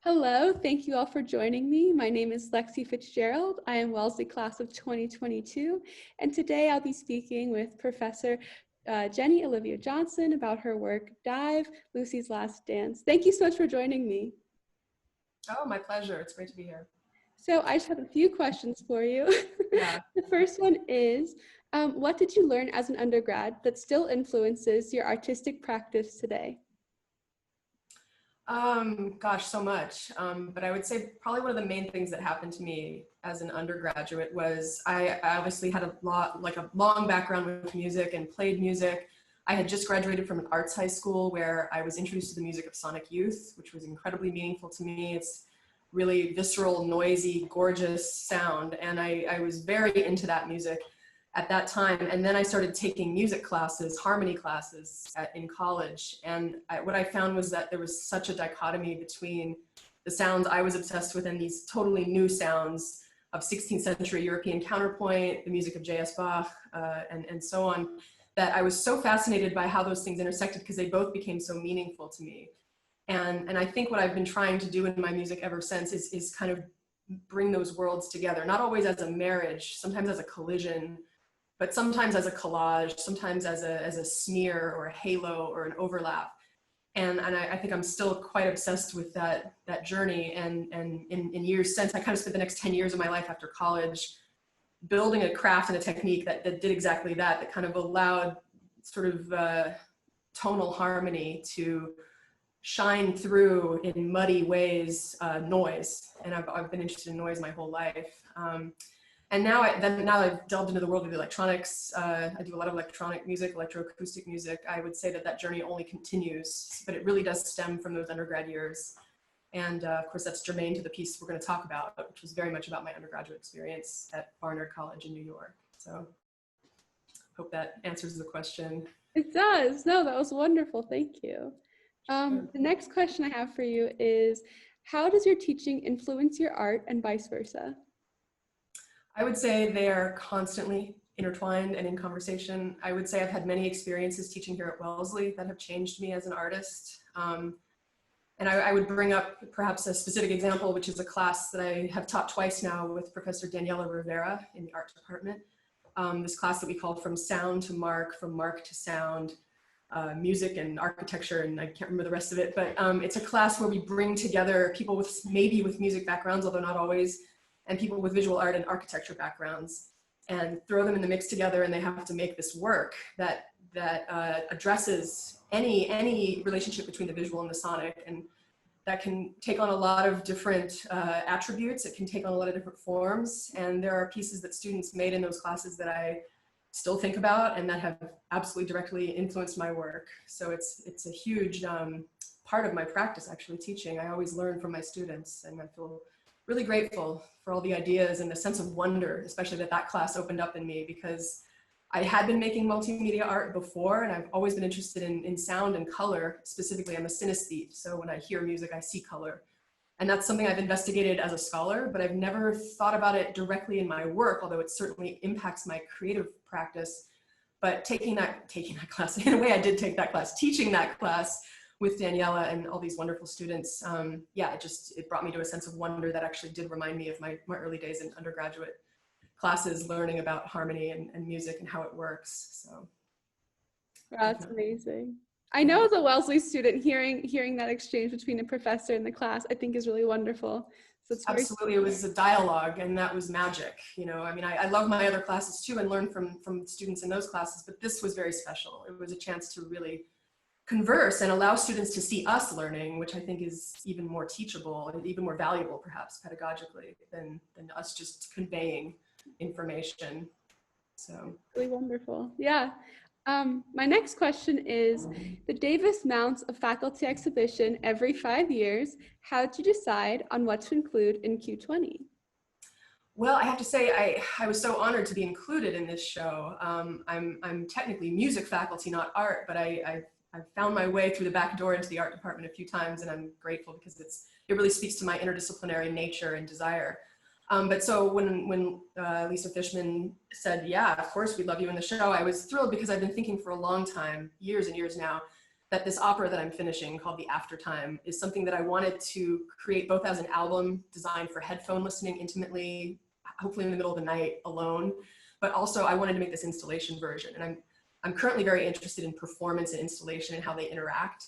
Hello, thank you all for joining me. My name is Lexi Fitzgerald. I am Wellesley class of 2022, and today I'll be speaking with Professor Jenny Olivia Johnson about her work, Dive, Lucy's Last Dance. Thank you so much for joining me. Oh, my pleasure. It's great to be here. So I just have a few questions for you. Yeah. The first one is, what did you learn as an undergrad that still influences your artistic practice today? Gosh, so much. But I would say probably one of the main things that happened to me as an undergraduate was I obviously had a long background with music and played music. I had just graduated from an arts high school where I was introduced to the music of Sonic Youth, which was incredibly meaningful to me. It's really visceral, noisy, gorgeous sound. And I was very into that music at that time. And then I started taking music classes, harmony classes in college. And what I found was that there was such a dichotomy between the sounds I was obsessed with and these totally new sounds of 16th century European counterpoint, the music of J.S. Bach, and so on, that I was so fascinated by how those things intersected because they both became so meaningful to me. And I think what I've been trying to do in my music ever since is kind of bring those worlds together, not always as a marriage, sometimes as a collision, but sometimes as a collage, sometimes as a smear or a halo or an overlap. And I think I'm still quite obsessed with that journey. And in years since, I kind of spent the next 10 years of my life after college building a craft and a technique that did exactly that kind of allowed sort of tonal harmony to shine through in muddy ways, noise. And I've been interested in noise my whole life. And now I've delved into the world of electronics. I do a lot of electronic music, electroacoustic music. I would say that journey only continues, but it really does stem from those undergrad years. And of course, that's germane to the piece we're going to talk about, which was very much about my undergraduate experience at Barnard College in New York. So hope that answers the question. It does. No, that was wonderful. Thank you. The next question I have for you is, how does your teaching influence your art and vice versa? I would say they are constantly intertwined and in conversation. I would say I've had many experiences teaching here at Wellesley that have changed me as an artist. And I would bring up perhaps a specific example, which is a class that I have taught twice now with Professor Daniela Rivera in the art department. This class that we call From Sound to Mark, From Mark to Sound, music and architecture, and I can't remember the rest of it, but it's a class where we bring together people with maybe with music backgrounds, although not always, and people with visual art and architecture backgrounds, and throw them in the mix together, and they have to make this work that addresses any relationship between the visual and the sonic, and that can take on a lot of different attributes. It can take on a lot of different forms, and there are pieces that students made in those classes that I still think about and that have absolutely directly influenced my work. So it's a huge part of my practice, actually, teaching. I always learn from my students, and I feel really grateful for all the ideas and the sense of wonder, especially that class opened up in me, because I had been making multimedia art before, and I've always been interested in sound and color. Specifically, I'm a synesthete, so when I hear music, I see color. And that's something I've investigated as a scholar, but I've never thought about it directly in my work, although it certainly impacts my creative practice. But taking that class, in a way I did take that class, teaching that class with Daniela and all these wonderful students, yeah, it brought me to a sense of wonder that actually did remind me of my early days in undergraduate classes, learning about harmony and music and how it works. So That's amazing. I know as a Wellesley student, hearing that exchange between a professor and the class, I think is really wonderful. So it's absolutely, it was a dialogue, and that was magic. You know, I mean, I love my other classes too and learn from students in those classes, but this was very special. It was a chance to really converse and allow students to see us learning, which I think is even more teachable and even more valuable, perhaps pedagogically, than us just conveying information. So really wonderful. Yeah. My next question is, the Davis mounts a faculty exhibition every 5 years. How did you decide on what to include in Q20? Well, I have to say, I was so honored to be included in this show. I'm technically music faculty, not art, but I've found my way through the back door into the art department a few times, and I'm grateful because it really speaks to my interdisciplinary nature and desire. But so when Lisa Fishman said, yeah, of course, we'd love you in the show, I was thrilled because I've been thinking for a long time, years and years now, that this opera that I'm finishing called The Aftertime is something that I wanted to create both as an album designed for headphone listening intimately, hopefully in the middle of the night alone, but also I wanted to make this installation version. And I'm currently very interested in performance and installation and how they interact.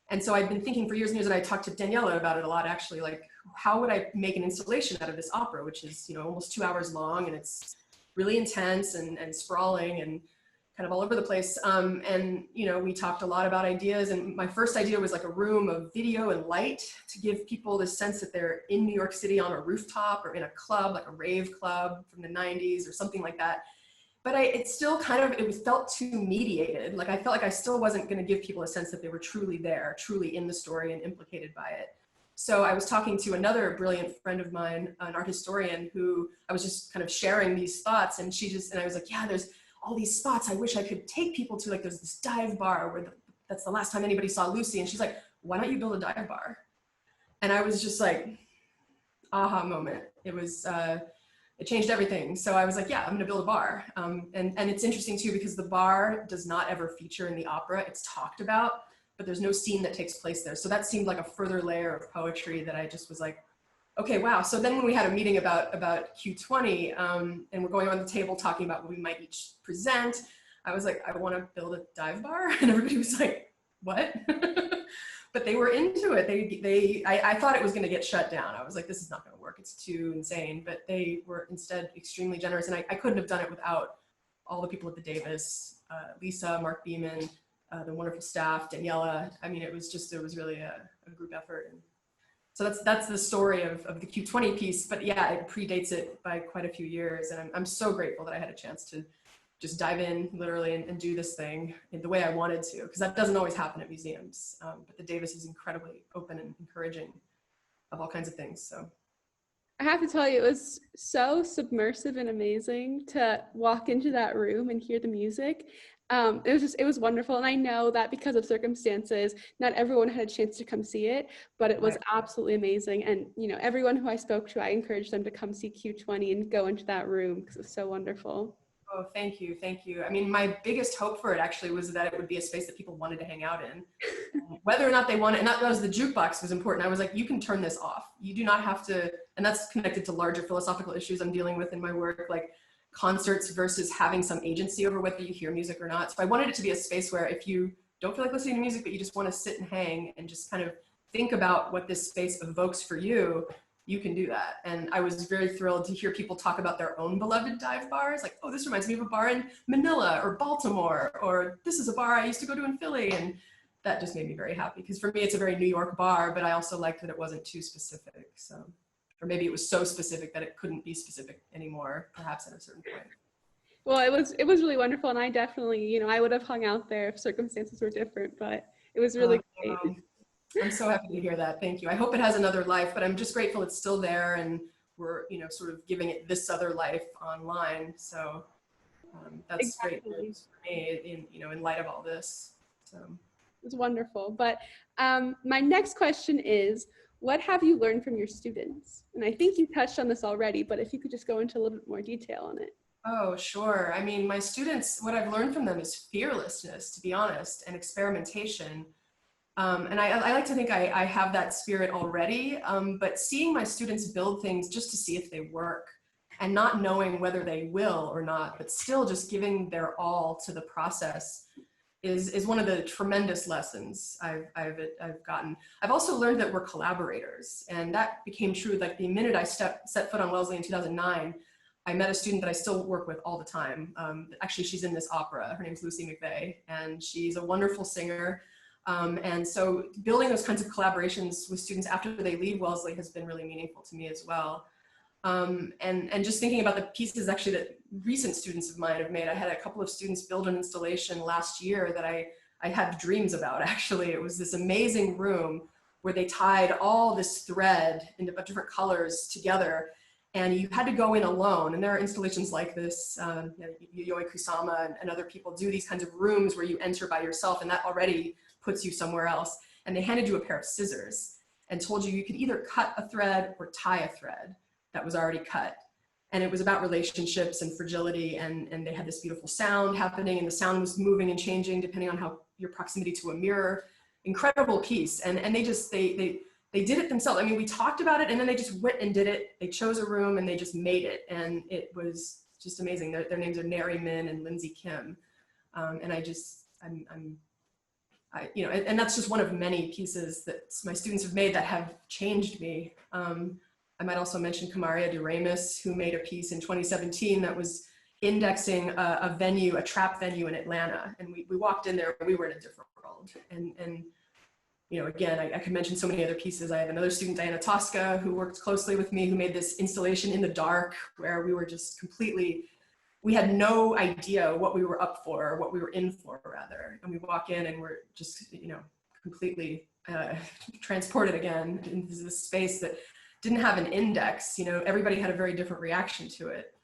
And so I've been thinking for years and years, and I talked to Daniela about it a lot actually, like how would I make an installation out of this opera, which is, you know, almost 2 hours long, and it's really intense and sprawling and kind of all over the place. And, you know, we talked a lot about ideas, and my first idea was like a room of video and light to give people the sense that they're in New York City on a rooftop or in a club, like a rave club from the 90s or something like that. But it still kind of, it felt too mediated. Like I felt like I still wasn't going to give people a sense that they were truly there, truly in the story and implicated by it. So I was talking to another brilliant friend of mine, an art historian, who I was just kind of sharing these thoughts, and I was like, yeah, there's all these spots I wish I could take people to. Like there's this dive bar where that's the last time anybody saw Lucy. And she's like, why don't you build a dive bar? And I was just like, aha moment. It was, it changed everything. So I was like, yeah, I'm gonna build a bar. And it's interesting too, because the bar does not ever feature in the opera. It's talked about, but there's no scene that takes place there. So that seemed like a further layer of poetry that I just was like, okay, wow. So then when we had a meeting about Q20 and we're going on the table talking about what we might each present, I was like, I want to build a dive bar. And everybody was like, what? But they were into it. I thought it was going to get shut down. I was like, this is not going to work. It's too insane. But they were instead extremely generous. And I couldn't have done it without all the people at the Davis, Lisa, Mark Beeman, the wonderful staff, Daniela. I mean, it was really a group effort. And so that's the story of the Q20 piece. But yeah, it predates it by quite a few years. And I'm so grateful that I had a chance to just dive in literally and do this thing in the way I wanted to, because that doesn't always happen at museums. But the Davis is incredibly open and encouraging of all kinds of things. So I have to tell you, it was so submersive and amazing to walk into that room and hear the music. It was wonderful. And I know that because of circumstances, not everyone had a chance to come see it, but it was absolutely amazing. And, you know, everyone who I spoke to, I encouraged them to come see Q20 and go into that room because it was so wonderful. Oh, thank you. Thank you. I mean, my biggest hope for it actually was that it would be a space that people wanted to hang out in. Whether or not they wanted, and that was the jukebox was important. I was like, you can turn this off. You do not have to, and that's connected to larger philosophical issues I'm dealing with in my work, like concerts versus having some agency over whether you hear music or not. So I wanted it to be a space where if you don't feel like listening to music, but you just want to sit and hang and just kind of think about what this space evokes for you, you can do that. And I was very thrilled to hear people talk about their own beloved dive bars. Like, oh, this reminds me of a bar in Manila or Baltimore, or this is a bar I used to go to in Philly. And that just made me very happy, because for me, it's a very New York bar, but I also liked that it wasn't too specific. So, or maybe it was so specific that it couldn't be specific anymore, perhaps at a certain point. Well, it was really wonderful. And I definitely, you know, I would have hung out there if circumstances were different, but it was really great. I'm so happy to hear that. Thank you. I hope it has another life, but I'm just grateful it's still there, and we're, you know, sort of giving it this other life online. So that's exactly great for me in light of all this. So it's wonderful. But my next question is, what have you learned from your students? And I think you touched on this already, but if you could just go into a little bit more detail on it. Oh, sure. I mean, my students, what I've learned from them is fearlessness, to be honest, and experimentation. And I like to think I have that spirit already, but seeing my students build things just to see if they work, and not knowing whether they will or not, but still just giving their all to the process is one of the tremendous lessons I've gotten. I've also learned that we're collaborators, and that became true like the minute I set foot on Wellesley in 2009. I met a student that I still work with all the time. Actually, she's in this opera. Her name's Lucy McVeigh, and she's a wonderful singer. And so building those kinds of collaborations with students after they leave Wellesley has been really meaningful to me as well. And just thinking about the pieces actually that recent students of mine have made. I had a couple of students build an installation last year that I had dreams about, actually. It was this amazing room where they tied all this thread into different colors together, and you had to go in alone. And there are installations like this, Yayoi Kusama and other people do these kinds of rooms where you enter by yourself, and that already puts you somewhere else. And they handed you a pair of scissors and told you you could either cut a thread or tie a thread that was already cut. And it was about relationships and fragility, and they had this beautiful sound happening, and the sound was moving and changing depending on how your proximity to a mirror. Incredible piece. And they just, they did it themselves. I mean, we talked about it, and then they just went and did it. They chose a room and they just made it, and it was just amazing. Their names are Neri Min and Lindsay Kim. And you know, and that's just one of many pieces that my students have made that have changed me. I might also mention Kamaria Duramus, who made a piece in 2017 that was indexing a venue, a trap venue in Atlanta. And we walked in there and we were in a different world. And you know, again, I could mention so many other pieces. I have another student, Diana Tosca, who worked closely with me, who made this installation in the dark, where we were just completely, we had no idea what we were up for, or what we were in for, rather. And we walk in and we're just, you know, completely transported again into this space that didn't have an index. You know, everybody had a very different reaction to it.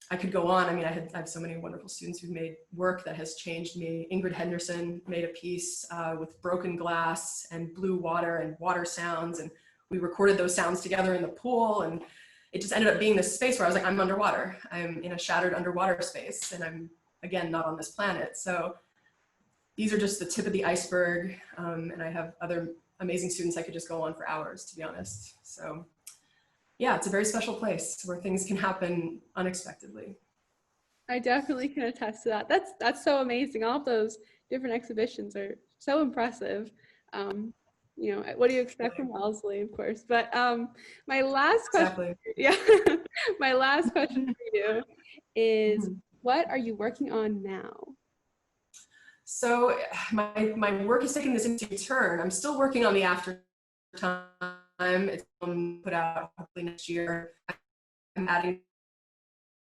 I could go on. I mean, I have so many wonderful students who've made work that has changed me. Ingrid Henderson made a piece with broken glass and blue water and water sounds. And we recorded those sounds together in the pool. And it just ended up being this space where I was like, I'm underwater. I'm in a shattered underwater space. And I'm, again, not on this planet. So these are just the tip of the iceberg. And I have other amazing students I could just go on for hours, to be honest. So yeah, it's a very special place where things can happen unexpectedly. I definitely can attest to that. That's so amazing. All of those different exhibitions are so impressive. You know, what do you expect from Wellesley, of course? But my last question, yeah, my last question for you is, what are you working on now? So my work is taking this interesting turn. I'm still working on the After Time. It's put out hopefully next year. I'm adding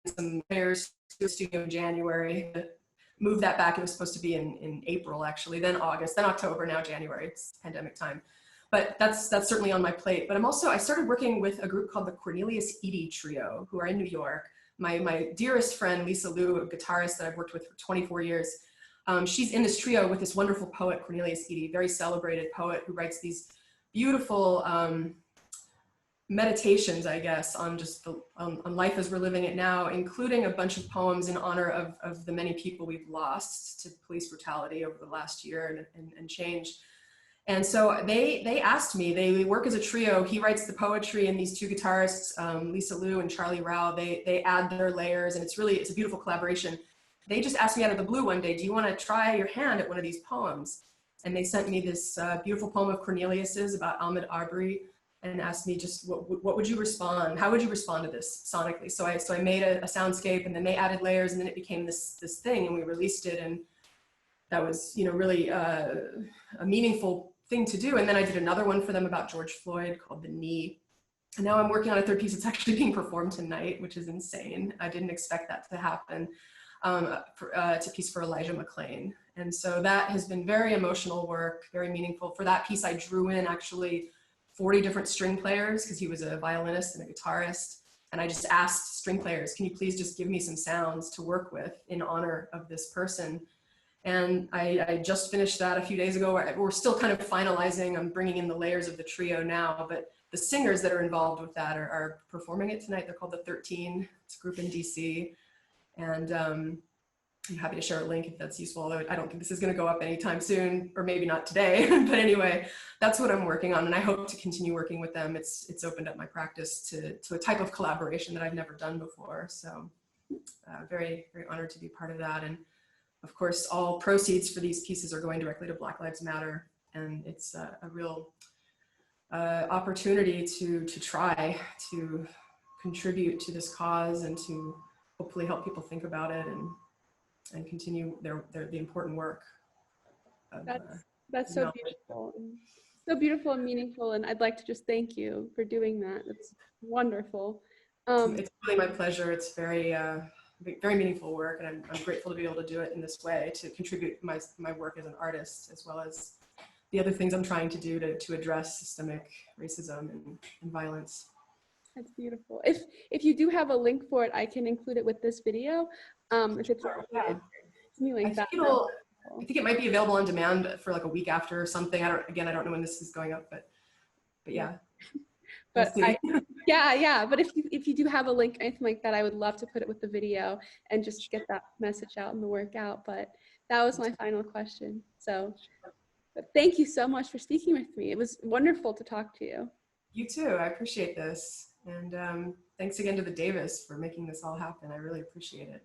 some players to the studio in January. Move that back. It was supposed to be in April, actually, then August, then October, now January. It's pandemic time. But that's certainly on my plate. But I started working with a group called the Cornelius Eady Trio, who are in New York. My dearest friend, Lisa Liu, a guitarist that I've worked with for 24 years, she's in this trio with this wonderful poet, Cornelius Eady, very celebrated poet who writes these beautiful meditations, I guess, on just on life as we're living it now, including a bunch of poems in honor of the many people we've lost to police brutality over the last year and change. And so they asked me, they work as a trio. He writes the poetry, and these two guitarists, Lisa Liu and Charlie Rao, they add their layers, and it's a beautiful collaboration. They just asked me out of the blue one day, do you want to try your hand at one of these poems? And they sent me this beautiful poem of Cornelius's about Ahmed Arbery, and asked me just what would you respond? How would you respond to this sonically? So I made a soundscape, and then they added layers, and then it became this thing, and we released it, and that was, you know, really a meaningful thing to do. And then I did another one for them about George Floyd called The Knee. And now I'm working on a third piece. It's actually being performed tonight, which is insane. I didn't expect that to happen. It's a piece for Elijah McClain. And so that has been very emotional work, very meaningful. For that piece, I drew in actually 40 different string players, because he was a violinist and a guitarist. And I just asked string players, can you please just give me some sounds to work with in honor of this person? And I just finished that a few days ago. We're still kind of finalizing. I'm bringing in the layers of the trio now, but the singers that are involved with that are performing it tonight. They're called the 13. It's a group in DC. And I'm happy to share a link if that's useful, although I don't think this is going to go up anytime soon, or maybe not today. But anyway, that's what I'm working on, and I hope to continue working with them. It's opened up my practice to a type of collaboration that I've never done before. So very, very honored to be part of that. And of course, all proceeds for these pieces are going directly to Black Lives Matter, and it's a real opportunity to try to contribute to this cause and to hopefully help people think about it and continue the important work. That's so beautiful. So beautiful and meaningful, and I'd like to just thank you for doing that. It's wonderful. It's really my pleasure. It's very meaningful work, and I'm grateful to be able to do it in this way, to contribute my work as an artist, as well as the other things I'm trying to do to address systemic racism and violence. That's beautiful. If you do have a link for it, I can include it with this video. If it's something like that. I think it might be available on demand for like a week after or something. I don't know when this is going up, but yeah. We'll But see. yeah. But if you do have a link or anything like that, I would love to put it with the video and just get that message out in the workout. But that was my final question. So, but thank you so much for speaking with me. It was wonderful to talk to you. You too. I appreciate this. And thanks again to the Davis for making this all happen. I really appreciate it.